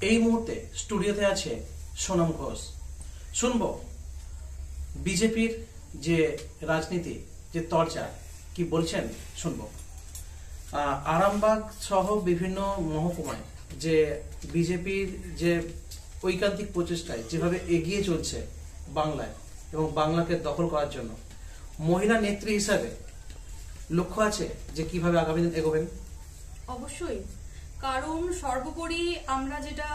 এই মুহূর্তে স্টুডিওতে আছে সোনাম ঘোষ। শুনবো বিজেপির যে রাজনীতি, যে চর্চা কি বলছেন শুনবো। আরামবাগ সহ বিভিন্ন মহকুমায় যে বিজেপির যে ঐকান্তিক প্রচেষ্টায় যেভাবে এগিয়ে চলছে বাংলায় এবং বাংলাকে দখল করার জন্য, মহিলা নেত্রী হিসাবে লক্ষ্য আছে যে কিভাবে আগামী দিন এগোবেন? অবশ্যই, কারণ সর্বোপরি আমরা যেটা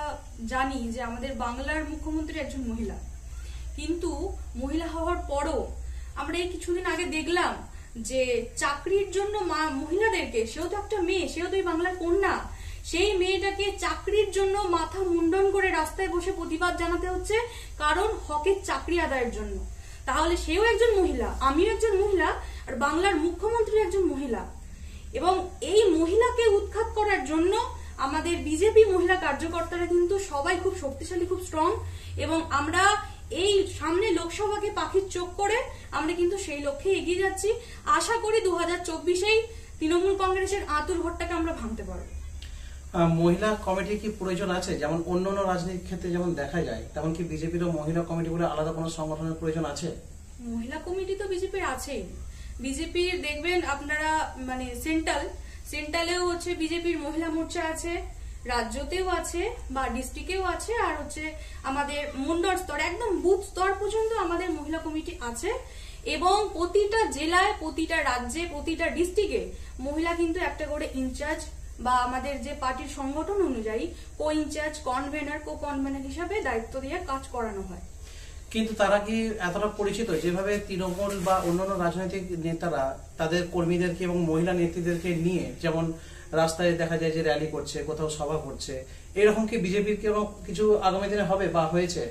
জানি যে আমাদের বাংলার মুখ্যমন্ত্রী একজন মহিলা, কিন্তু মহিলা হওয়ার পরও আমরা এই কিছুদিন আগে দেখলাম যে চাকরির জন্য মহিলাদেরকে, সেও তো একটা মেয়ে, সেও তো এই বাংলার কন্যা, সেই মেয়েটাকে চাকরির জন্য মাথা মুন্ডন করে রাস্তায় বসে প্রতিবাদ জানাতে হচ্ছে, কারণ হকের চাকরি আদায়ের জন্য। তাহলে সেও একজন মহিলা, আমিও একজন মহিলা, আর বাংলার মুখ্যমন্ত্রী একজন মহিলা। এবং এই মহিলাকে উৎখাত করার জন্য আমাদের বিজেপি মহিলা কার্যকর্তারা কিন্তু সবাই খুব শক্তিশালী, খুব স্ট্রং, এবং আমরা এই সামনে লোকসভাকে পাখির চোখ করে আমরা কিন্তু সেই লক্ষ্যে এগিয়ে যাচ্ছি। আশা করি 2024-এই তৃণমূল কংগ্রেসের আঁতুড় ঘরটাকে আমরা ভাঙতে পারবো। মহিলা কমিটি কি প্রয়োজন আছে? যেমন অন্যান্য রাজনীতির ক্ষেত্রে যেমন দেখা যায়, তেমন কি বিজেপিরও মহিলা কমিটি বলে আলাদা কোনো সংগঠনের প্রয়োজন আছে? মহিলা কমিটি তো বিজেপির আছেই। বিজেপির দেখবেন আপনারা, মানে সেন্ট্রালেও হচ্ছে বিজেপির মহিলা মোর্চা আছে, রাজ্যতেও আছে বা ডিস্ট্রিক্টেও আছে, আর হচ্ছে আমাদের মন্ডল স্তর, একদম বুথ স্তর পর্যন্ত আমাদের মহিলা কমিটি আছে। এবং প্রতিটা জেলায়, প্রতিটা রাজ্যে, প্রতিটা ডিস্ট্রিক্টে মহিলা কিন্তু একটা করে ইনচার্জ বা আমাদের যে পার্টির সংগঠন অনুযায়ী কো ইনচার্জ, কনভেনার, কো কনভেনার হিসাবে দায়িত্ব দিয়ে কাজ করানো হয়। কিন্তু তারা কি এতটা পরিচিত যেভাবে তৃণমূল বা অন্যান্য রাজনৈতিক নেতারা তাদের কর্মীদেরকে এবং মহিলা নেত্রীদেরকে নিয়ে যেমন রাস্তায় দেখা যায় যে র্যালি করছে, কোথাও সভা করছে, এরকম কি বিজেপির কোনো কিছু আগামী দিনে হবে বা হয়েছে?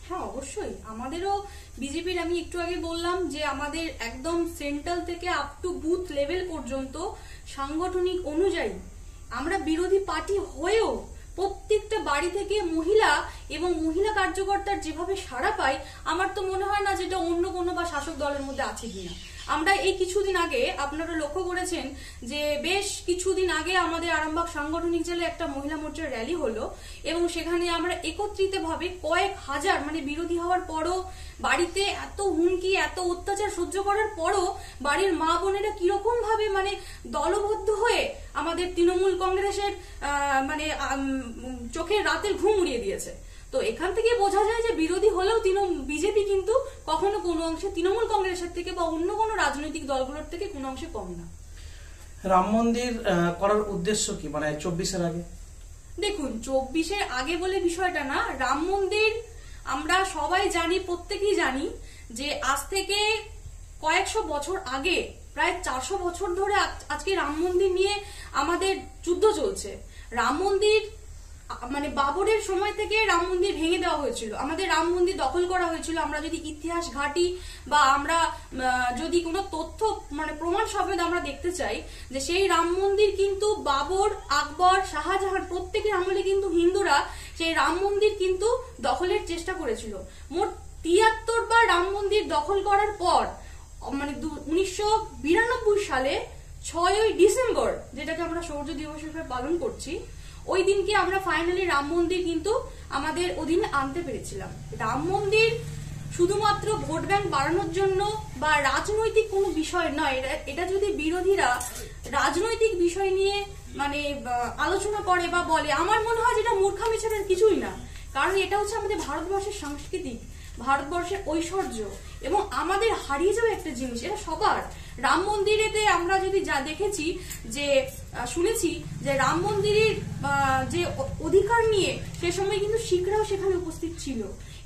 হ্যাঁ, অবশ্যই। আমাদেরও বিজেপির, আমি একটু আগে বললাম যে আমাদের একদম সেন্ট্রাল থেকে আপ টু বুথ লেভেল পর্যন্ত সাংগঠনিক অনুযায়ী আমরা বিরোধী পার্টি হয়েও প্রত্যেকটা বাড়ি থেকে মহিলা এবং মহিলা কার্যকর্তার যেভাবে সাড়া পাই, আমার তো মনে হয় না যেটা অন্য কোনো বা শাসক দলের মধ্যে আছে কিনা। আমরা এই কিছুদিন আগে আপনারা লক্ষ্য করেছেন যে বেশ কিছুদিন আগে আমাদের আরামবাগ সাংগঠনিক জেলায় একটা মহিলা মোর্চার র্যালি হলো, এবং সেখানে আমরা একত্রিত ভাবে কয়েক হাজার, মানে বিরোধী হওয়ার পরও, বাড়িতে এত হুমকি, এত অত্যাচার সহ্য করার পরও বাড়ির মা বোনেরা কিরকম ভাবে মানে দলবদ্ধ হয়ে আমাদের তৃণমূল কংগ্রেসের মানে চোখের রাতের ঘুম উড়িয়ে দিয়েছে। তো এখান থেকে বোঝা যায় যে বিরোধী হলেও বিজেপি কিন্তু কখনো কোনো অংশে তৃণমূল কংগ্রেসের থেকে বা অন্য কোনো রাজনৈতিক দলগুলোর থেকে কোনো অংশে কম না। রাম মন্দির করার উদ্দেশ্য কি, মানে 24-এর আগে? দেখুন, 24-এর আগে বলে বিষয়টা না। রাম মন্দির আমরা সবাই জানি, প্রত্যেকেই জানি যে আজ থেকে কয়েকশো বছর আগে, প্রায় 400 বছর ধরে আজকে রাম মন্দির নিয়ে আমাদের যুদ্ধ চলছে। রাম মন্দির মানে বাবরের সময় থেকে রাম মন্দির ভেঙে দেওয়া হয়েছিল, আমাদের রাম মন্দির দখল করা হয়েছিল। আমরা যদি ইতিহাস ঘাঁটি বা আমরা যদি কোনো তথ্য মানে প্রমাণ সমেত আমরা দেখতে চাই যে সেই রাম মন্দির কিন্তু বাবর, আকবর, শাহজাহান প্রত্যেকের আমলে কিন্তু হিন্দুরা সেই রাম মন্দির কিন্তু দখলের চেষ্টা করেছিল। মোট 73 বার রাম মন্দির দখল করার পর, মানে 1992 সালে 6ই ডিসেম্বর, যেটাকে আমরা শৌর্য দিবস হিসেবে পালন করছি, ওই দিনকে আমরা ফাইনালি রাম মন্দির কিন্তু আমাদের অধীনে আনতে পেরেছিলাম। রাম মন্দির শুধুমাত্র ভোট ব্যাংক বাড়ানোর জন্য বা রাজনৈতিক কোনো বিষয় নয়। এটা যদি বিরোধীরা রাজনৈতিক বিষয় নিয়ে মানে আলোচনা করে বা বলে, আমার মনে হয় যেটা মূর্খামি ছাড়া কিছুই না। কারণ এটা হচ্ছে আমাদের ভারতবর্ষের সাংস্কৃতিক, ভারতবর্ষের ঐশ্বর্য এবং আমাদের হারিয়ে যাওয়া একটা জিনিস, এটা সবার। রাম মন্দিরেতে আমরা যদি যা দেখেছি, যে শুনেছি যে রাম মন্দিরের যে অধিকার নিয়ে সে সময় কিন্তু শিখরাও সেখানে উপস্থিত ছিল,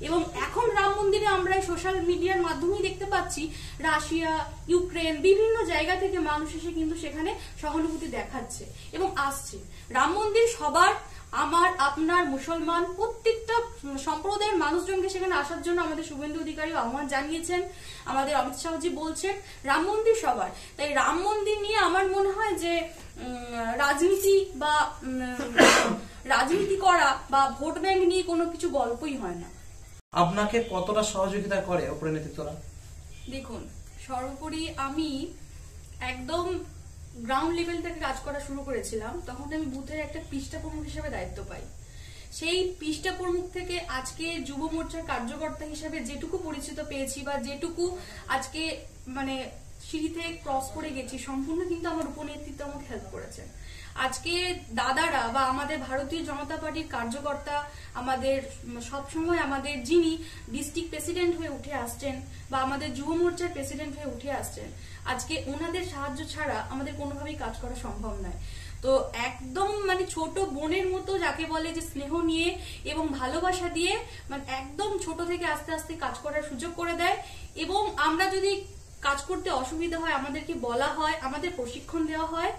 এবং এখন রাম মন্দিরে আমরা সোশ্যাল মিডিয়ার মাধ্যমেই দেখতে পাচ্ছি রাশিয়া, ইউক্রেন, বিভিন্ন জায়গা থেকে মানুষ এসে কিন্তু সেখানে সহানুভূতি দেখাচ্ছে এবং আসছে। রাম মন্দির সবার, আমার, আপনার, মুসলমান প্রত্যেকটা সম্প্রদায়ের মানুষজনকে সেখানে আসার জন্য আমাদের শুভেন্দু অধিকারী আহ্বান জানিয়েছেন, আমাদের অমিত শাহজি বলছেন রাম মন্দির সবার। তাই রাম মন্দির নিয়ে আমার মনে হয় যে রাজনীতি করা বা ভোট ব্যাংক নিয়ে কোনো কিছু গল্পই হয় না। আপনাকে কতটা সহযোগিতা করে ওপরে নেতৃত্বরা? দেখুন, সর্বোপরি আমি একদম গ্রাউন্ড লেভেল থেকে কাজ করা শুরু করেছিলাম, তখন আমি বুথের একটা পৃষ্ঠা প্রমুখ হিসেবে দায়িত্ব পাই। সেই পৃষ্ঠা প্রমুখ থেকে আজকে যুব মোর্চার কার্যকর্তা হিসেবে যেটুকু পরিচিত পেয়েছি বা যেটুকু আজকে মানে সিঁড়ি থেকে ক্রস করে গেছি, সম্পূর্ণ কিন্তু আমার উপনেতৃত্ব আমাকে হেল্প করেছে। আজকে দাদারা বা আমাদের ভারতীয় জনতা পার্টির কার্যকর্তা, আমাদের সবসময় আমাদের যিনি ডিস্ট্রিক্ট প্রেসিডেন্ট হয়ে উঠে আসছেন বা আমাদের যুব মোর্চার প্রেসিডেন্ট হয়ে উঠে আসছেন, আজকে ওনাদের সাহায্য ছাড়া আমাদের কোনোভাবেই কাজ করা সম্ভব নয়। তো একদম মানে ছোট বোনের মতো যাকে বলে যে স্নেহ নিয়ে এবং ভালোবাসা দিয়ে মানে একদম ছোট থেকে আস্তে আস্তে কাজ করার সুযোগ করে দেয়। এবং আমরা যদি কাজ করতে অসুবিধা হয় আমাদেরকে বলা হয়, আমাদের প্রশিক্ষণ দেওয়া হয়।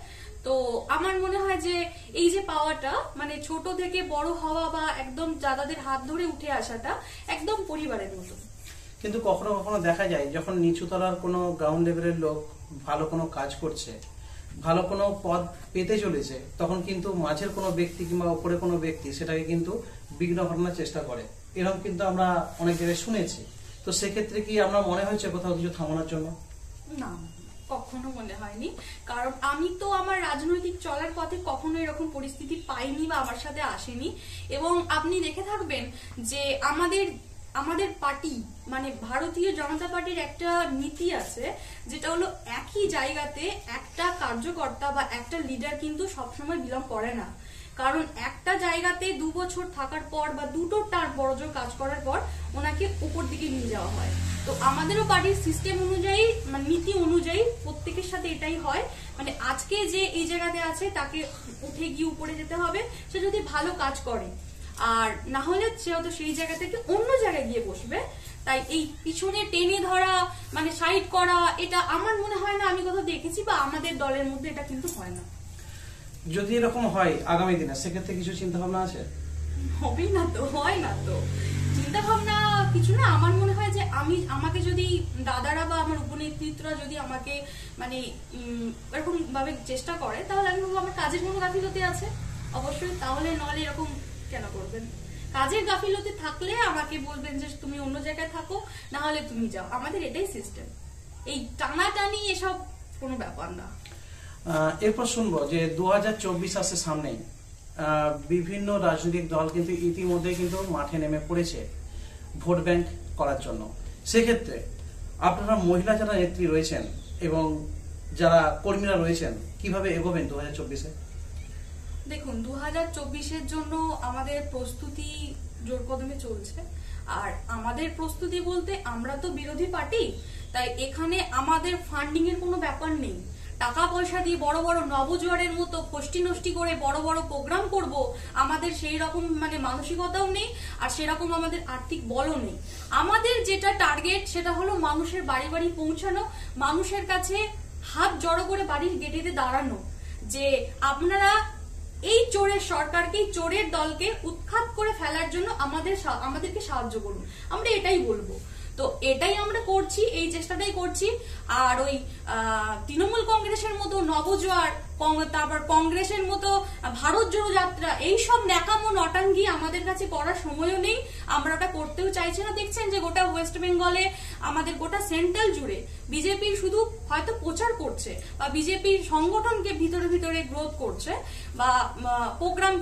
তো আমার মনে হয় যে এই যে পাওয়াটা মানে ছোট থেকে বড় হওয়া বা একদম দাদাদের হাত ধরে উঠে আসাটা একদম পরিবারের মতো। কিন্তু কখনো কখনো দেখা যায় যখন নিচু তলার কোনো গ্রাউন্ড লেভেলের লোক ভালো কোনো কাজ করছে, ভালো কোনো পদ পেতে চলেছে, তখন কিন্তু মাঝের কোনো ব্যক্তি কিংবা উপরে কোনো ব্যক্তি সেটাকে কিন্তু বিঘ্ন ঘটানোর চেষ্টা করে। এরকম কিন্তু আমরা অনেক জায়গায় শুনেছি। তো সেক্ষেত্রে কি আমরা মনে হয়েছে কোথাও কিছু থামানোর জন্য? না, কখনো মনে হয়নি। কারণ আমি তো আমার রাজনৈতিক চলার পথে কখনো এরকম পরিস্থিতি পাইনি বা আমার সাথে আসেনি। এবং আপনি দেখে থাকবেন যে আমাদের পার্টি মানে ভারতীয় জনতা পার্টির একটা নীতি আছে, যেটা হলো একই জায়গাতে একটা কার্যকর্তা বা একটা লিডার কিন্তু সবসময় বিলং করে না। কারণ একটা জায়গাতে 2 বছর থাকার পর বা দুটো টার্ম বড়জোর কাজ করার পর ওনাকে উপর দিকে নিয়ে যাওয়া হয়। তো আমাদেরও পার্টির সিস্টেম অনুযায়ী মানে নীতি অনুযায়ী প্রত্যেকের সাথে এটাই হয়, মানে আজকে যে এই জায়গাতে আছে তাকে উঠে গিয়ে উপরে যেতে হবে সে যদি ভালো কাজ করে, আর না হলে সে হয়তো সেই জায়গা থেকে অন্য জায়গায় গিয়ে বসবে। তাই এই পিছনে টেনে ধরা মানে সাইড করা এটা আমার মনে হয় না আমি কোথাও দেখেছি, বা আমাদের দলের মধ্যে এটা কিন্তু হয় না। যদি এরকম হয় আগামী দিনে সেক্ষেত্রে কিছু চিন্তা ভাবনা আছে? হবেই না তো, হয় না তো চিন্তা ভাবনা কিছু না। আমার মনে হয় যে আমাকে যদি দাদারা বা আমার উপনেতৃত্বরা যদি আমাকে মানে এরকম ভাবে চেষ্টা করে, তাহলে আমি বলবো আমার কাজের কোনো গাফিলতি আছে অবশ্যই। তাহলে নলে এরকম কেন করবেন? কাজের গাফিলতি থাকলে আমাকে বলবেন যে তুমি অন্য জায়গায় থাকো, না হলে তুমি যাও। আমাদের এটাই সিস্টেম, এই টানাটানি এসব কোনো ব্যাপার না। এরপর শুনবো যে 2024 আসছে সামনেই, বিভিন্ন রাজনৈতিক দল কিন্তু ইতিমধ্যে কিন্তু মাঠে নেমে পড়েছে ভোট ব্যাংক করার জন্য। সেক্ষেত্রে আপনারা মহিলা যারা নেত্রী রয়েছেন এবং যারা কর্মীরা রয়েছেন কিভাবে এগোবেন 2024-এ? দেখুন, 2024-এর জন্য আমাদের প্রস্তুতি জোর কদমে চলছে। আর আমাদের প্রস্তুতি বলতে আমরা তো বিরোধী পার্টি, তাই এখানে আমাদের ফান্ডিং এর কোনো ব্যাপার নেই। টাকা পয়সা দিয়ে বড় বড় নবজোয়ারের মতো ফষ্টি নষ্টি করে বড় বড় প্রোগ্রাম করব, আমাদের সেই রকম মানে মানসিকতাও নেই, আর সেরকম আমাদের আর্থিক বলও নেই। আমাদের যেটা টার্গেট সেটা হলো মানুষের বাড়ি বাড়ি পৌঁছানো, মানুষের কাছে হাত জড়ো করে বাড়ির গেটেতে দাঁড়ানো, যে আপনারা এই চোরের সরকারকে, চোরের দলকে উৎখাত করে ফেলার জন্য আমাদেরকে সাহায্য করুন। আমরা এটাই বলবো। তো এটাই আমরা করছি, এই চেষ্টাটাই করছি। আর ওই তৃণমূল কংগ্রেসের মতো নবজোয়ার, তারপর কংগ্রেসের মতো ভারত জোড়ো যাত্রা, এইসব ন্যাকামো নটাঙ্গি আমাদের কাছে করার সময়ও নেই, আমরা ওটা করতেও চাইছি না। দেখছেন যে গোটা ওয়েস্ট বেঙ্গলে, আমাদের গোটা সেন্ট্রাল জুড়ে বিজেপি শুধু হয়তো প্রচার করছে বা বিজেপির সংগঠনকে ভিতরে ভিতরে গ্রোথ করছে বা প্রোগ্রাম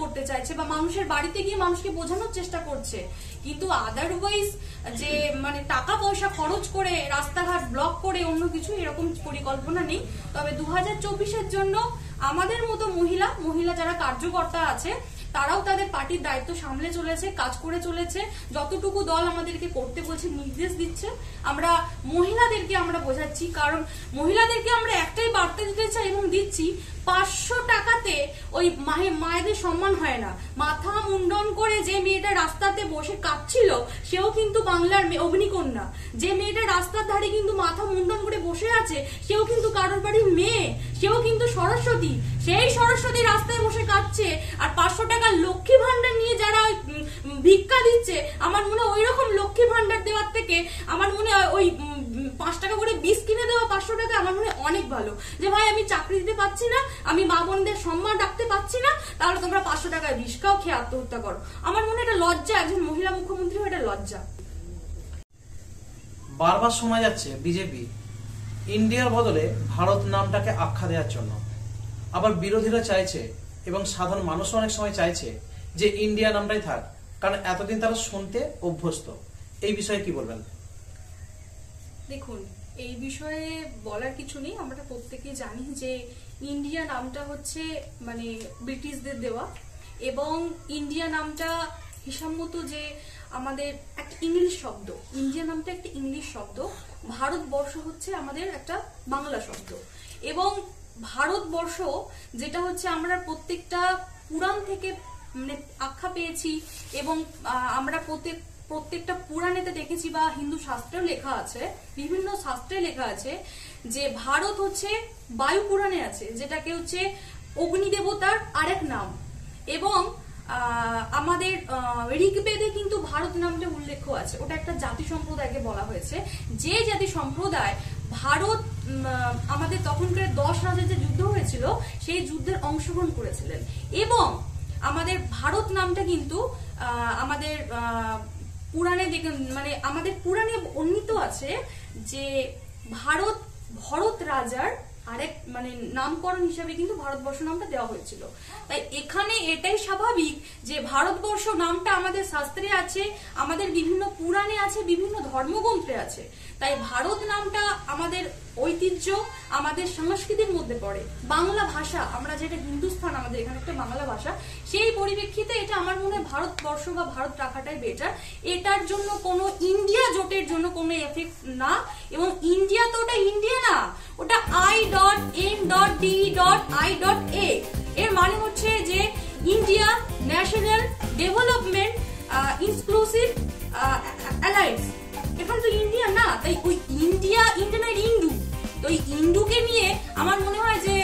করতে চাইছে বা মানুষের বাড়িতে গিয়ে মানুষকে বোঝানোর চেষ্টা করছে, কিন্তু আদারওয়াইজ যে মানে টাকা পয়সা খরচ করে রাস্তাঘাট ব্লক করে অন্য কিছু এরকম পরিকল্পনা নেই। তবে 2024-এর জন্য আমাদের মতো মহিলা যারা কার্যকর্তা আছে তারাও তাদের পার্টির দায়িত্ব সামলে চলেছে, কাজ করে চলেছে। যতটুকু দল আমাদেরকে করতে বলছে, নির্দেশ দিচ্ছে, আমরা মহিলাদেরকে আমরা বোঝাচ্ছি। কারণ মহিলাদেরকে আমরা একটাই বার্তা দিতে চাই এবং দিচ্ছি, 500 টাকাতে ওই মায়েদের সম্মান হয় না। মাথা মুন্ডন করে যে মেয়েটা রাস্তাতে বসে কাঁদছিল সেও কিন্তু বাংলার অগ্নিকন্যা। যে মেয়েটা রাস্তার ধারে কিন্তু মাথা মুন্ডন করে বসে আছে সেও কিন্তু কারোর বাড়ির মেয়ে, সেও কিন্তু সরস্বতী। সেই সরস্বতী রাস্তায় বসে কাঁদছে, আর 500 টাকা লক্ষ্মী ভান্ডার নিয়ে যারা ভিক্ষা দিচ্ছে, আমার মনে হয় ওই রকম লক্ষ্মী ভান্ডার দেওয়ার থেকে আমার মনে হয় ওই 5 টাকা করে বীজ কিনে দেওয়া 500 টাকা আমার মনে হয় অনেক ভালো। যে ভাই আমি চাকরি দিতে পারছি না, আমি মা বোনদের সম্মান রাখতে পারছি না, তাহলে তোমরা 500 টাকায় বিষ খাও, খেয়ে আত্মহত্যা করো। আমার মনে হয় এটা লজ্জা, একজন মহিলা মুখ্যমন্ত্রী হয়ে এটা লজ্জা। বারবার শোনা যাচ্ছে বিজেপি ইন্ডিয়ার বদলে ভারত নামটাকে আখ্যা দেওয়ার জন্য, আবার বিরোধীরা চাইছে এবং সাধারণ মানুষও অনেক সময় চাইছে যে ইন্ডিয়া নামটাই থাক, কারণ এতদিন তারা শুনতে অভ্যস্ত। এই বিষয়ে কি বলবেন? দেখুন, এই বিষয়ে বলার কিছু নেই। আমরা প্রত্যেকেই জানি যে ইন্ডিয়া নামটা হচ্ছে মানে ব্রিটিশদের দেওয়া, এবং ইন্ডিয়া নামটা হিসাব মতো যে আমাদের একটা ইংলিশ শব্দ, ইন্ডিয়া নামটা একটা ইংলিশ শব্দ, ভারতবর্ষ হচ্ছে আমাদের একটা বাংলা শব্দ। এবং ভারতবর্ষ যেটা হচ্ছে আমরা প্রত্যেকটা পুরাণ থেকে মানে আখ্যা পেয়েছি, এবং আমরা প্রত্যেকটা পুরাণেতে দেখেছি বা হিন্দু শাস্ত্রেও লেখা আছে, বিভিন্ন শাস্ত্রে লেখা আছে যে ভারত হচ্ছে বায়ু পুরাণে আছে, যেটাকে হচ্ছে অগ্নি দেবতার আরেক নাম। এবং আমাদের ঋগ্বেদে কিন্তু ভারত নামটা উল্লেখ আছে, ওটা একটা জাতি সম্প্রদায়কে বলা হয়েছে, যে জাতি সম্প্রদায় ভারত আমাদের তখনকার 10 রাজার যে যুদ্ধ হয়েছিল সেই যুদ্ধের অংশগ্রহণ করেছিলেন। এবং আমাদের ভারত নামটা কিন্তু আমাদের পুরাণে মানে আমাদের পুরাণে বর্ণিত আছে যে ভারত ভরত রাজার আরেক মানে নামকরণ হিসাবে কিন্তু ভারতবর্ষ নামটা দেওয়া হয়েছিল। তাই এখানে এটাই স্বাভাবিক যে ভারতবর্ষ নামটা আমাদের শাস্ত্রে আছে, আমাদের বিভিন্ন পুরাণে আছে, বিভিন্ন ধর্মগ্রন্থে আছে। তাই ভারত নামটা আমাদের ঐতিহ্য, আমাদের সংস্কৃতির মধ্যে পড়ে। বাংলা ভাষা, আমরা যেটা হিন্দুস্তান, আমাদের এখানে একটা বাংলা ভাষা, সেই পরিপ্রেক্ষিতে এটা আমার মনে হয় ভারতবর্ষ বা ভারত রাখাটাই বেটার। এটার জন্য কোনো ইন্ডিয়া জোটের জন্য কোনো এফেক্ট না, এবং ইন্ডিয়া তো ওটা ইন্ডিয়া না, ওটা I.N.D.I.A। এর মানে হচ্ছে যে India national development inclusive alliance. এখানে তো ইন্ডিয়া না, তাই ওই ইন্ডিয়া না ইন্ডু, তো ওই ইন্ডুকে নিয়ে আমার মনে হয় যে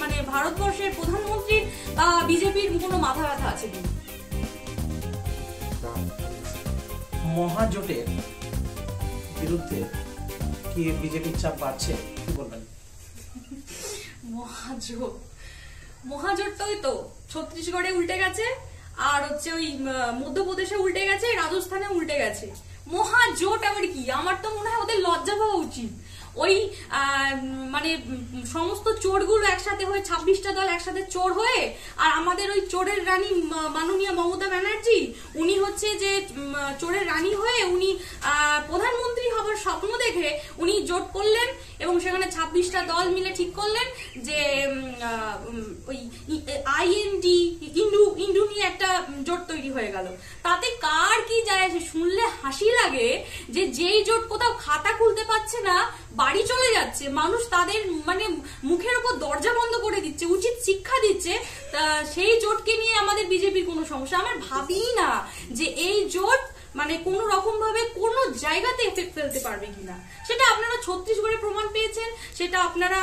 মানে ভারতবর্ষের প্রধানমন্ত্রীর বা বিজেপির কোনো মাথা ব্যথা আছে কিনা। মহাজোটের বিরুদ্ধে কি বিজেপির চাপ বাড়ছে, কি বলবেন? মহাজোটটাই তো ছত্তিশগড়ে উল্টে গেছে, আর হচ্ছে ওই মধ্যপ্রদেশে উল্টে গেছে, রাজস্থানে উল্টে গেছে। মহাজোট আবার কি? আমার তো মনে হয় ওদের লজ্জা পাওয়া উচিত। ওই মানে সমস্ত চোরগুলো একসাথে হয়ে 26টা দল একসাথে চোর হয়ে, আর আমাদের ওই চোরের রানী মাননীয় মমতা ব্যানার্জি, উনি হচ্ছে যে চোরের রানী হয়ে উনি প্রধানমন্ত্রী হবার স্বপ্ন দেখে উনি জোট করলেন, এবং সেখানে 26টা দল মিলে ঠিক করলেন যে ওই ইন্ডু নিয়ে একটা জোট তৈরি হয়ে গেল। তাতে কার কি যায় আসে? শুনলে হাসি লাগে যে যেই জোট কোথাও খাতা খুলতে পারছে না, বাড়ি চলে যাচ্ছে, মানুষ তাদের মানে মুখের উপর দরজা বন্ধ করে দিচ্ছে, উচিত শিক্ষা দিচ্ছে, সেই জোটকে নিয়ে আমাদের বিজেপির কোনো সমস্যা। আমার ভাবি না যে এই জোট মানে কোন রকম ভাবে কোন জায়গাতে এফেক্ট ফেলতে পারবে কিনা। সেটা আপনারা ছত্তিশগড়ে প্রমাণ পেয়েছেন, সেটা আপনারা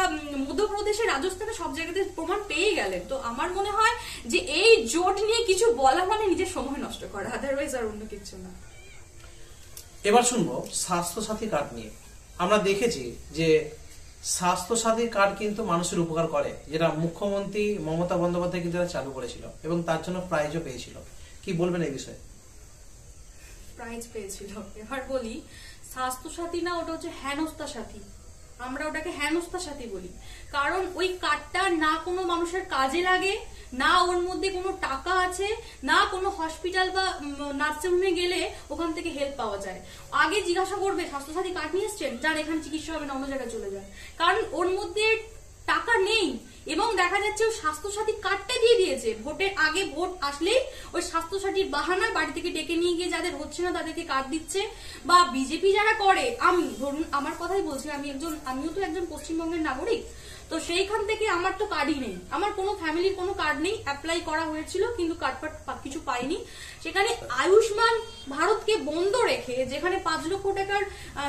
মধ্যপ্রদেশে, রাজস্থানে সব জায়গাতে প্রমাণ পেয়ে গেলেন। তো আমার মনে হয় যে এই জোট নিয়ে কিছু বলা মানে নিজের সময় নষ্ট করা, আদারওয়াইজ আর অন্য কিছু না। এবার শুনবো স্বাস্থ্যসাথী কার্ড নিয়ে। আমরা দেখেছি যে স্বাস্থ্যসাথী কার্ড কিন্তু মানুষের উপকার করে, যেটা মুখ্যমন্ত্রী মমতা বন্দ্যোপাধ্যায় কিন্তু চালু করেছিল এবং তার জন্য প্রাইজও পেয়েছিল। কি বলবেন এই বিষয়ে? প্রাইজ পেয়েছিল, এবার বলি স্বাস্থ্যসাথী না, ওটা হচ্ছে হেনস্থা সাথী। আমরা ওটাকে হেনস্থা সাথী বলি, কারণ ওই কার্ডটা না কোনো মানুষের কাজে লাগে, না ওর মধ্যে কোনো টাকা আছে, না কোনো হসপিটাল বা নার্সিংহোমে গেলে ওখান থেকে হেল্প পাওয়া যায়। আগে জিজ্ঞাসা করবে স্বাস্থ্যসাথী কার্ড নিয়ে এসছেন, যার এখানে চিকিৎসা হবে না, অন্য জায়গায় চলে যায়, কারণ ওর মধ্যে টাকা নেই। এবং দেখা যাচ্ছে ওই স্বাস্থ্যসাথী কার্ডটা দিয়ে দিয়েছে, ভোটের আগে ভোট আসলেই ওই স্বাস্থ্যসাথীর বাহানা বাড়ি থেকে ডেকে নিয়ে গিয়ে যাদের হচ্ছে না তাদেরকে কার্ড দিচ্ছে। বা বিজেপি যারা করে, আমি ধরুন আমার কথাই বলছি, আমিও তো একজন পশ্চিমবঙ্গের নাগরিক, তো সেইখান থেকে আমার তো কার্ডই নেই, আমার কোনো ফ্যামিলির কোনো কার্ড নেই। অ্যাপ্লাই করা হয়েছিল কিন্তু কার্ড কিছু পাইনি। সেখানে আয়ুষ্মান ভারতকে বন্ধ রেখে, যেখানে 5 লক্ষ টাকার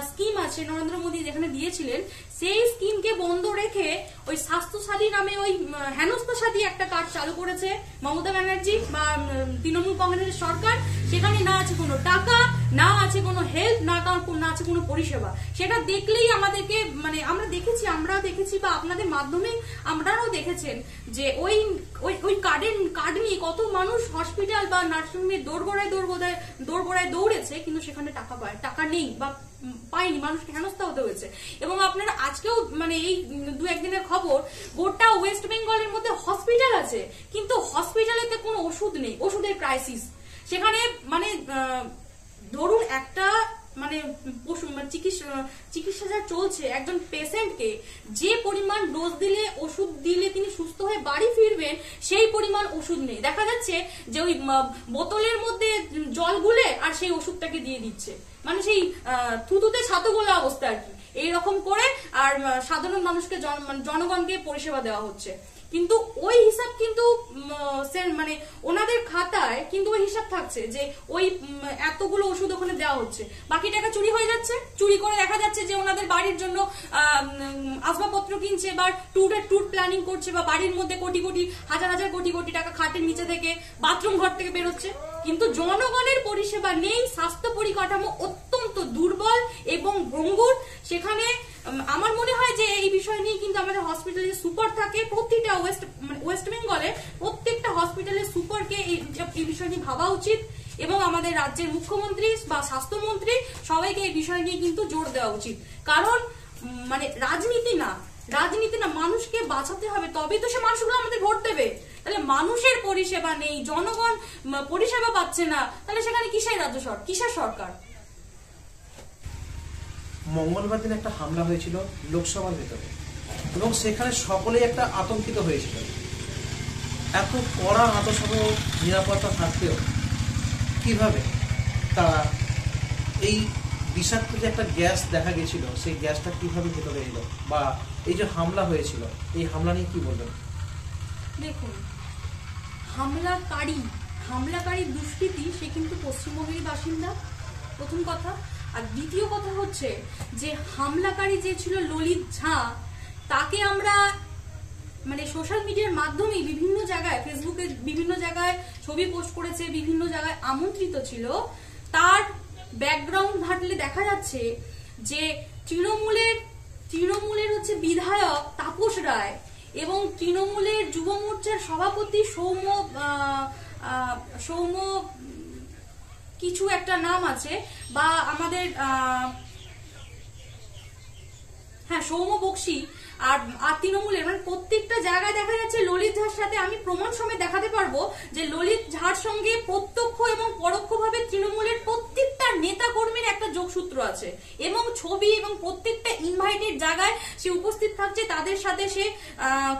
স্কিম আছে নরেন্দ্র মোদী যেখানে দিয়েছিলেন, সেই স্কিমকে বন্ধ রেখে ওই স্বাস্থ্যসাথী নামে ওই হেনস্থা সাথী একটা কার্ড চালু করেছে মমতা ব্যানার্জি বা তৃণমূল কংগ্রেসের সরকার। সেখানে না আছে কোনো টাকা, না আছে কোনো হেল্প, না আছে কোনো পরিষেবা। সেটা দেখলেই আমাদেরকে মানে আমরা দেখেছি বা আপনাদের মাধ্যমে আপনারাও দেখেছেন যে ওই কার্ড নিয়ে কত মানুষ হসপিটাল বা নার্সিংহোমে দৌড়গোড়ায় দৌড়েছে, কিন্তু সেখানে টাকা নেই বা পায়নি, মানুষকে হেনস্থা হতে হয়েছে। এবং আপনারা আজকেও মানে এই 2-1 দিনের খবর, গোটা ওয়েস্ট বেঙ্গলের মধ্যে হসপিটাল আছে, কিন্তু হসপিটালেতে কোনো ওষুধ নেই, ওষুধের ক্রাইসিস। সেখানে মানে ধরুন একটা মানে চিকিৎসা যা চলছে, একজন পেশেন্টকে যে পরিমাণ ডোজ দিলে, ওষুধ দিলে তিনি সুস্থ হয়ে বাড়ি ফিরবেন, সেই পরিমাণ ওষুধ নেই। দেখা যাচ্ছে যে ওই বোতলের মধ্যে জল গুলে আর সেই ওষুধটাকে দিয়ে দিচ্ছে, মানে সেই থুতুতে ছাতু গোলা অবস্থা আর কি, এইরকম করে আর সাধারণ মানুষকে জনগণকে পরিষেবা দেওয়া হচ্ছে। কিন্তু ওই হিসাব কিন্তু মানে ওনাদের খাতায় কিন্তু ওই হিসাব থাকছে যে ওই এতগুলো ওষুধ ওখানে দেওয়া হচ্ছে, বাকি টাকা চুরি হয়ে যাচ্ছে। চুরি করে দেখা যাচ্ছে যে ওনাদের বাড়ির জন্য আসবাবপত্র কিনছে বা ট্যুর প্ল্যানিং করছে, বা বাড়ির মধ্যে কোটি কোটি হাজার হাজার কোটি কোটি টাকা খাটের নিচে থেকে, বাথরুম ঘর থেকে বেরোচ্ছে, কিন্তু জনগণের পরিষেবা নেই। স্বাস্থ্য পরিকাঠামো অত্যন্ত দুর্বল এবং ভঙ্গুর। সেখানে আমার মনে হয় যে এই বিষয় নিয়ে কিন্তু আমাদের হসপিটালে সুপার থাকে, প্রতিটা ওয়েস্ট বেঙ্গলে প্রত্যেকটা হসপিটালের সুপারকে এই বিষয় নিয়ে ভাবা উচিত, এবং আমাদের রাজ্যের মুখ্যমন্ত্রী বা স্বাস্থ্যমন্ত্রী সবাইকে এই বিষয় নিয়ে কিন্তু জোর দেওয়া উচিত। কারণ মানে রাজনীতি না, মানুষকে বাঁচাতে হবে, তবেই তো সে মানুষগুলো আমাদের ভোট দেবে। তাহলে মানুষের পরিষেবা নেই, জনগণ পরিষেবা পাচ্ছে না, তাহলে সেখানে কিসের সরকার? মঙ্গলবার দিন একটা হামলা হয়েছিল লোকসভার ভেতরে, এবং সেখানে সকলেই একটা আতঙ্কিত হয়েছিল। এত কড়া আতসহ নিরাপত্তা থাকতেও কিভাবে তারা এই বিষাক্ত যে একটা গ্যাস দেখা গেছিল, সেই গ্যাসটা কিভাবে ভেতরে এলো, বা এই যে হামলা হয়েছিল, এই হামলা নিয়ে কি বলবেন? দেখুন, হামলাকারী দুষ্কৃতী সে কিন্তু পশ্চিমবঙ্গেরই বাসিন্দা, প্রথম কথা। আর দ্বিতীয় কথা হচ্ছে যে হামলাকারী যে ছিল ললিত ঝা, তাকে আমরা মানে সোশ্যাল মিডিয়ার মাধ্যমে বিভিন্ন জায়গায়, ফেসবুকে বিভিন্ন জায়গায় ছবি পোস্ট করেছে, বিভিন্ন জায়গায় আমন্ত্রিত ছিল। তার ব্যাকগ্রাউন্ড ঘাটলে দেখা যাচ্ছে যে তৃণমূলের হচ্ছে বিধায়ক তাপস রায়, এবং তৃণমূলের যুব মোর্চার সভাপতি সৌম্য কিছু একটা নাম আছে, বা আমাদের সৌম্য বক্সি, আর তৃণমূলের মানে প্রত্যেকটা জায়গায় দেখা যাচ্ছে ললিত ঝার সাথে, আমি প্রমাণ সমেত দেখাতে পারবো যে ললিত ঝার সঙ্গে প্রত্যক্ষ এবং পরোক্ষভাবে তৃণমূলের প্রত্যেকটা নেতা কর্মীর একটা যোগসূত্র আছে, এবং ছবি এবং প্রত্যেকটা ইনভাইটেড জায়গায় সে উপস্থিত থাকছে। তাদের সাথে সে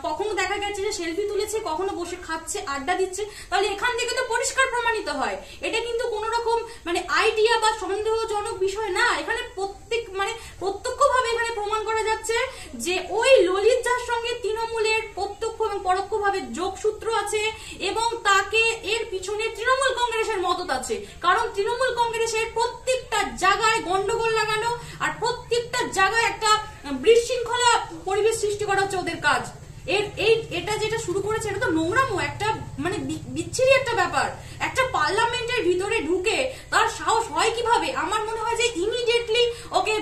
কখনো দেখা গেছে যে সেলফি তুলেছে, কখনো বসে খাচ্ছে, আড্ডা দিচ্ছে। তাহলে এখান থেকে তো পরিষ্কার প্রমাণিত হয় এটা কিন্তু কোন রকম মানে আইডিয়া বা সন্দেহজনক বিষয় না। এখানে প্রত্যক্ষভাবে এখানে প্রমাণ করা যাচ্ছে যে ওই ললিত ঝার সঙ্গে তৃণমূলের প্রত্যক্ষ এবং পরোক্ষভাবে যোগসূত্র আছে, এবং তাকে এর পিছনে তৃণমূল কংগ্রেসের মদত আছে। কারণ তৃণমূল কংগ্রেসের প্রত্যেকটা জায়গায় গন্ডগোল লাগানো আর প্রত্যেকটা জায়গায় একটা বিশৃঙ্খলা পরিবেশ সৃষ্টি করা হচ্ছে ওদের কাজ। এটা যেটা শুরু করেছে এটা তো নোংরামো, একটা মানে বিচ্ছিরি একটা ব্যাপার। একটা পার্লামেন্টের ভিতরে ঢুকে তার সাহস হয় কিভাবে? আমার মনে হয় যে ইমিডিয়েটলি ওকে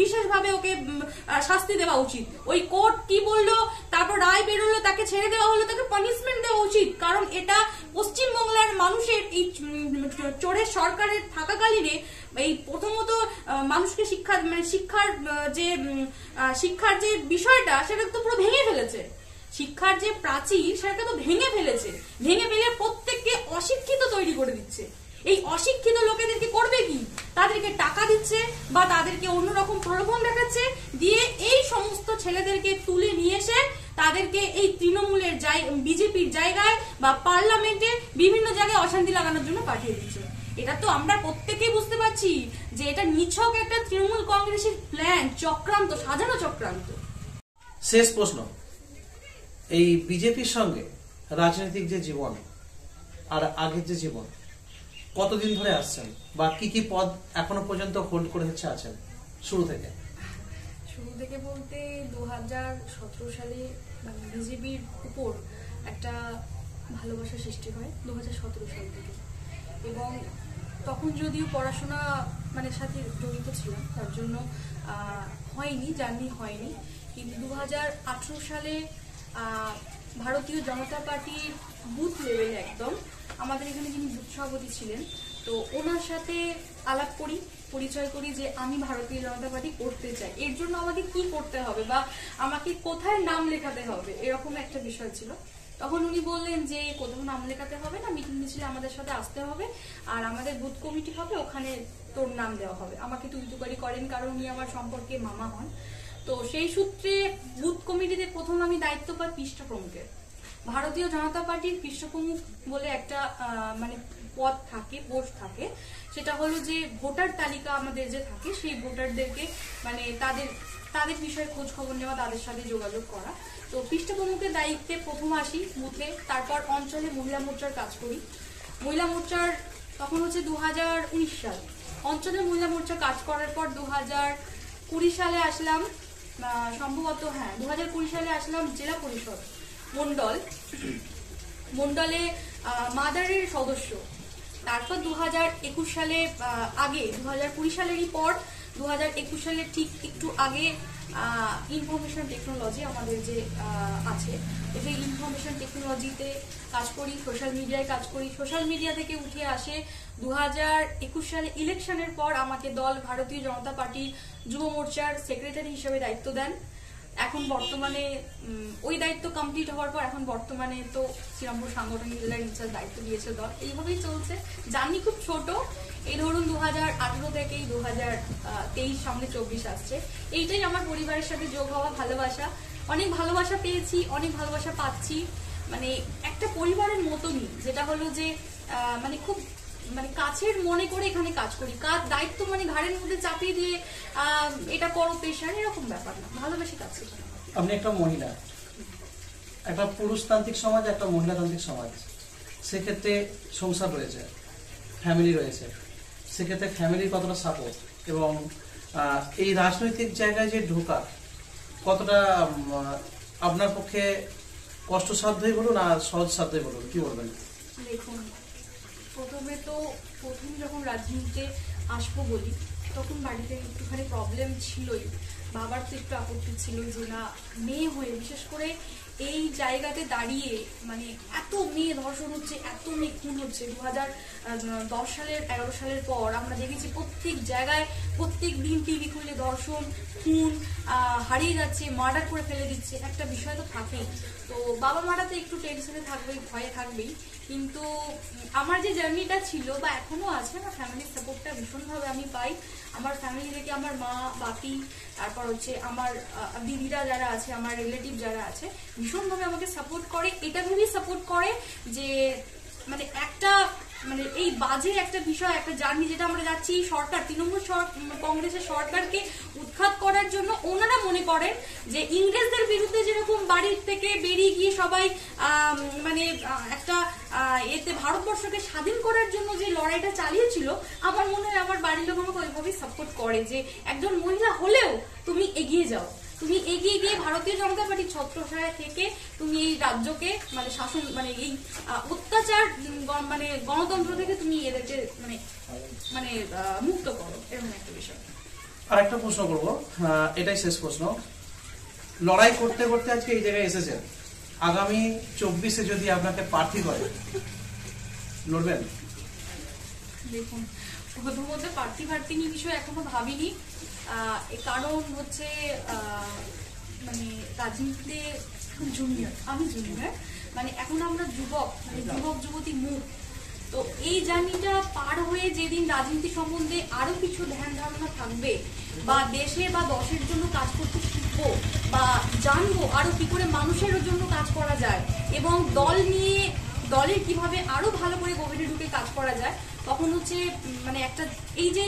বিশেষভাবে ওকে শাস্তি দেওয়া উচিত। ওই কোর্ট কি বললো, তারপর রায় বেরোলো, তাকে ছেড়ে দেওয়া হলো, তাকে পানিশমেন্ট দেওয়া উচিত। কারণ এটা পশ্চিমবাংলার মানুষের এই চোরের সরকারের থাকাকালীনে এই প্রথমত মানুষকে শিক্ষার যে বিষয়টা সেটা তো পুরো ভেঙে ফেলেছে। শিক্ষার যে প্রাচীর সেটা তো ভেঙে ফেলে প্রত্যেককে অশিক্ষিত তৈরি করে দিচ্ছে। এই অশিক্ষিত লোকেদেরকে করবে কি? তাদেরকে টাকা দিচ্ছে বা তাদেরকে অন্যরকম প্রলোভন দেখাচ্ছে, দিয়ে এই সমস্ত ছেলেদেরকে তুলে নিয়ে এসে তাদেরকে এই তৃণমূলের বিজেপির জায়গায় বা পার্লামেন্টে বিভিন্ন জায়গায় অশান্তি লাগানোর জন্য পাঠিয়ে দিচ্ছে। এটা তো আমরা প্রত্যেকেই বুঝতে পারছি যে এটা নিছক একটা তৃণমূল কংগ্রেসের প্ল্যান, চক্রান্ত, সাজানো চক্রান্ত। শেষ প্রশ্ন, এই বিজেপির সঙ্গে রাজনৈতিক যে জীবন আর আগের যে জীবন, কতদিন ধরে আসছেন বা কি কি পদ এখনো পর্যন্ত হোল্ড করে আছেন? শুরু থেকে বলতে 2017 সালে বিজেপির উপর একটা ভালোবাসা সৃষ্টি হয় 2017 সাল থেকে, এবং তখন যদিও পড়াশোনা মানে সাথে জড়িত ছিলাম, তার জন্য জার্নি হয়নি। কিন্তু 2018 সালে ভারতীয় জনতা পার্টির বুথ লেভেলে একদম আমাদের এখানে যিনি বুথ সভাপতি ছিলেন তো ওনার সাথে আলাপ করি, পরিচয় করি যে আমি ভারতীয় জনতা পার্টি করতে চাই, এর জন্য আমাকে কি করতে হবে বা আমাকে কোথায় নাম লেখাতে হবে, এরকম একটা বিষয় ছিল। তখন উনি বললেন যে কোথাও নাম লেখাতে হবে না, মিটিং মিছিলে আমাদের সাথে আসতে হবে, আর আমাদের বুথ কমিটি হবে, ওখানে তোর নাম দেওয়া হবে। আমাকে তুই করেন, কারণ উনি আমার সম্পর্কে মামা হন। তো সেই সূত্রে বুথ কমিটিতে প্রথম আমি দায়িত্ব পাই পৃষ্ঠ প্রমুখের। ভারতীয় জনতা পার্টির পৃষ্ঠ প্রমুখ বলে একটা মানে পদ থাকে, পোস্ট থাকে, সেটা হলো যে ভোটার তালিকা আমাদের যে থাকে সেই ভোটারদেরকে মানে তাদের বিষয়ে খোঁজ খবর নেওয়া, তাদের সাথে যোগাযোগ করা। তো পৃষ্ঠ প্রমুখের দায়িত্বে প্রথম আসি বুথে, তারপর অঞ্চলে মহিলা মোর্চার কাজ করি। মহিলা মোর্চার তখন হচ্ছে 2019 সাল, অঞ্চলে মহিলা মোর্চা কাজ করার পর 2020 সালে আসলাম, সম্ভবত 2020 সালে আসলাম জেলা পরিষদ মন্ডলে মাদারের সদস্য। তারপর 2021 সালে আগে 2020 সালেরই পর 2021 সালের ঠিক একটু আগে ইনফরমেশন টেকনোলজি আমাদের যে আছে, তো সেই ইনফরমেশন টেকনোলজিতে কাজ করি, সোশ্যাল মিডিয়ায় কাজ করি। সোশ্যাল মিডিয়া থেকে উঠে আসে 2021 সালে ইলেকশনের পর আমাকে দল ভারতীয় জনতা পার্টির যুব মোর্চার সেক্রেটারি হিসেবে দায়িত্ব দেন। এখন বর্তমানে ওই দায়িত্ব কমপ্লিট হওয়ার পর এখন বর্তমানে তো শ্রীরামপুর সাংগঠনিক জেলার ইনচার্জ দায়িত্ব দিয়েছে দল। এইভাবেই চলছে, জার্নি খুব ছোট। এই ধরুন 2018 থেকেই 2023 সামনে 24 আসছে, এইটাই আমার পরিবারের সাথে যোগ হওয়া ভালোবাসা। অনেক ভালোবাসা পেয়েছি, অনেক ভালোবাসা পাচ্ছি, মানে একটা পরিবারের মতনই, যেটা হলো যে মানে খুব মানে কাছের মনে করে এখানে কাজ করি। কাজ দায়িত্ব মানে ঘাড়ের মধ্যে চাপিয়ে দিয়ে এটা করো পেশার, এরকম ব্যাপার না, ভালোবেসে কাজ করি। আপনি একটা মহিলা, একটা পুরুষতান্ত্রিক সমাজ, একটা মহিলাতান্ত্রিক সমাজ, সেক্ষেত্রে সংসার রয়েছে, ফ্যামিলি রয়েছে, সেক্ষেত্রে ফ্যামিলির কতটা সাপোর্ট এবং এই রাজনৈতিক জায়গায় যে ঢোকা কতটা আপনার পক্ষে কষ্টসাধ্যই বলুন আর সহজসাধ্যই বলুন, কি বলবেন? দেখুন, প্রথম যখন রাজনীতিতে আসবো বলি, তখন বাড়িতে একটুখানি প্রবলেম ছিলই। বাবার তো একটু আপত্তি ছিল যে না, মেয়ে হয়ে বিশেষ করে এই জায়গাতে দাঁড়িয়ে মানে এত মেয়ে ধর্ষণ হচ্ছে, এত মেয়ে খুন হচ্ছে। 2010 সালের 11 সালের পর আমরা দেখেছি প্রত্যেক জায়গায় প্রত্যেক দিন টিভি খুললে ধর্ষণ, খুন হারিয়ে যাচ্ছে, মার্ডার করে ফেলে দিচ্ছে, একটা বিষয় তো থাকেই। তো বাবা মারা তো একটু টেনশনে থাকবেই, ভয়ে থাকবেই। কিন্তু আমার যে জার্নিটা ছিল বা এখনো আছে, আমার ফ্যামিলির সাপোর্টটা ভীষণভাবে আমি পাই। আমার ফ্যামিলি থেকে আমার মা, বাপি, তারপর হচ্ছে আমার দিদিরা যারা আছে, আমার রিলেটিভ যারা আছে, ভীষণভাবে আমাকে সাপোর্ট করে। এটা ভেবেই সাপোর্ট করে যে মানে একটা মানে এই বাজে একটা বিষয়, একটা জার্নি যেটা আমরা যাচ্ছি, সরকার তৃণমূল কংগ্রেসের সরকারকে উৎখাত করার জন্য ওনারা মনে করেন যে ইংরেজদের বিরুদ্ধে যেরকম বাড়ির থেকে বেরিয়ে গিয়ে সবাই মানে একটা এতে ভারতবর্ষকে স্বাধীন করার জন্য যে লড়াইটা চালিয়েছিল, আমার মনে হয় আমার বাড়ির লোক আমাকে ওইভাবেই সাপোর্ট করে যে একজন মহিলা হলেও তুমি এগিয়ে যাও, তুমি এগিয়ে গিয়ে ভারতীয় জনতা পার্টির ছত্রছায়া থেকে তুমি এই রাজ্যকে মানে শাসন মানে এই অত্যাচার মানে গণতন্ত্র থেকে তুমি এদেরকে মানে মানে মুক্ত করো, এরকম একটা বিষয়। আর একটা প্রশ্ন করবো, এটাই শেষ প্রশ্ন। লড়াই করতে করতে আজকে এই জায়গায় এসেছেন, আগামী 24-এ যদি আপনাকে প্রার্থী করে, লড়বেন? দেখুন, প্রথমত প্রার্থী নিয়ে বিষয় এখনো ভাবিনি। কারণ হচ্ছে মানে রাজনীতিতে জুনিয়র, আমি জুনিয়র, মানে এখন আমরা যুবক, মানে যুবক যুবতী মুখ। তো এই জার্নিটা পার হয়ে যেদিন রাজনীতি সম্বন্ধে আরো কিছু ধ্যান ধারণা থাকবে বা দেশে বা দশের জন্য কাজ করতে শিখবো বা জানবো আরো কি করে মানুষের জন্য কাজ করা যায় এবং দল নিয়ে দলের কিভাবে আরো ভালো করে গভীরে ঢুকে কাজ করা যায়, তখন হচ্ছে মানে একটা এই যে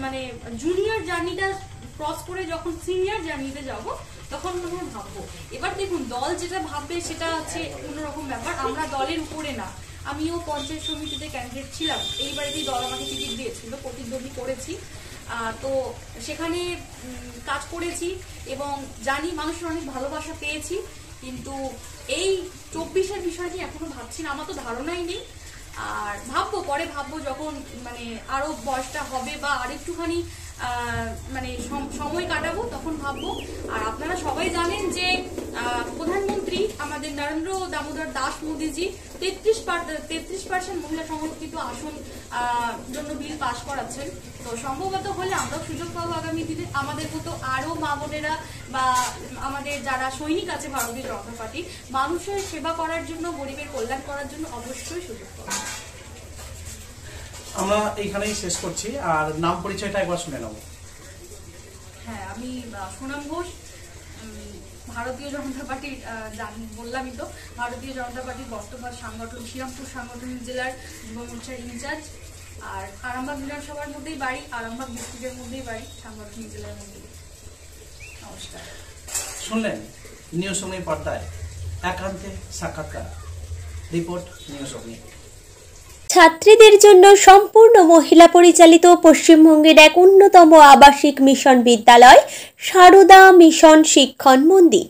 মানে জুনিয়র জার্নিটা ক্রস করে যখন সিনিয়র জার্নিতে যাবো তখন আমরা ভাববো। এবার দেখুন, দল যেটা ভাববে সেটা হচ্ছে অন্যরকম ব্যাপার। আমরা দলের উপরে না, আমিও পঞ্চায়েত সমিতিতে ক্যান্ডিডেট ছিলাম, এই বাড়িতেই দল আমাকে টিকিট দিয়েছিল, প্রতিদ্বন্দ্বী করেছি। তো সেখানে কাজ করেছি এবং জানি মানুষের অনেক ভালোবাসা পেয়েছি। কিন্তু এই 24-এর বিষয়টি এখনো ভাবছি না, আমার তো ধারণাই নেই। আর ভাববো পরে ভাববো, যখন মানে আরো বয়সটা হবে বা আরেকটুখানি মানে সময় কাটাবো তখন ভাববো। আর আপনারা সবাই জানেন যে প্রধানমন্ত্রী আমাদের নরেন্দ্র দামোদর দাস মোদীজি 33% মহিলা সংরক্ষিত আসন জন্য বিল পাশ করাচ্ছেন। তো সম্ভবত হলে আমরাও সুযোগ পাবো আগামী দিনে। আমাদের মতো আরো মা বোনেরা বা আমাদের যারা সৈনিক আছে ভারতীয় জনতা পার্টি, মানুষের সেবা করার জন্য, গরিবের কল্যাণ করার জন্য অবশ্যই সুযোগ পাবো। আমরা এইখানেই শেষ করছি, আর নাম পরিচয়টা একবার শুনে নেব। হ্যাঁ, আমি সোনাম ঘোষ, ভারতীয় জনতা পার্টির বললামই তো, ভারতীয় জনতা পার্টির বর্তমান সাংগঠন, শ্রীরামপুর সাংগঠনিক জেলার যুব মোর্চার ইনচার্জ। আর আরামবাগ বিধানসভার মধ্যেই বাড়ি, আরামবাগ ডিস্ট্রিক্টের মধ্যেই বাড়ি, সাংগঠনিক জেলার মধ্যেই। নমস্কার। শুনলেন নিউজ অগ্নি পর্দায় একান্তে সাক্ষাৎকার। রিপোর্ট নিউজ অগ্নি। ছাত্রীদের জন্য সম্পূর্ণ মহিলা পরিচালিত পশ্চিমবঙ্গের এক অন্যতম আবাসিক মিশন বিদ্যালয় সারদা মিশন শিক্ষণ মন্দির।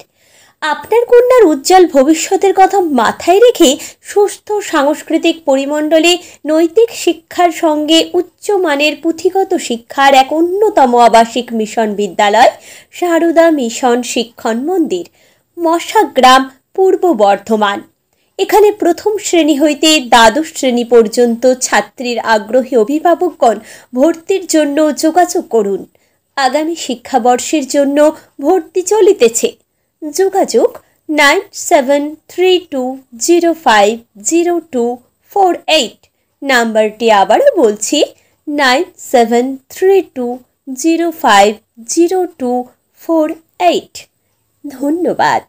আপনার কন্যার উজ্জ্বল ভবিষ্যতের কথা মাথায় রেখে সুস্থ সাংস্কৃতিক পরিমণ্ডলে নৈতিক শিক্ষার সঙ্গে উচ্চমানের পুঁথিগত শিক্ষার এক অন্যতম আবাসিক মিশন বিদ্যালয় সারদা মিশন শিক্ষণ মন্দির, মশাগ্রাম, পূর্ব বর্ধমান। এখানে প্রথম শ্রেণী হইতে দ্বাদশ শ্রেণী পর্যন্ত ছাত্রীর আগ্রহী অভিভাবকগণ ভর্তির জন্য যোগাযোগ করুন। আগামী শিক্ষাবর্ষের জন্য ভর্তি চলিতেছে। যোগাযোগ 9732050248। নাম্বারটি আবারও বলছি, 9732050248। ধন্যবাদ।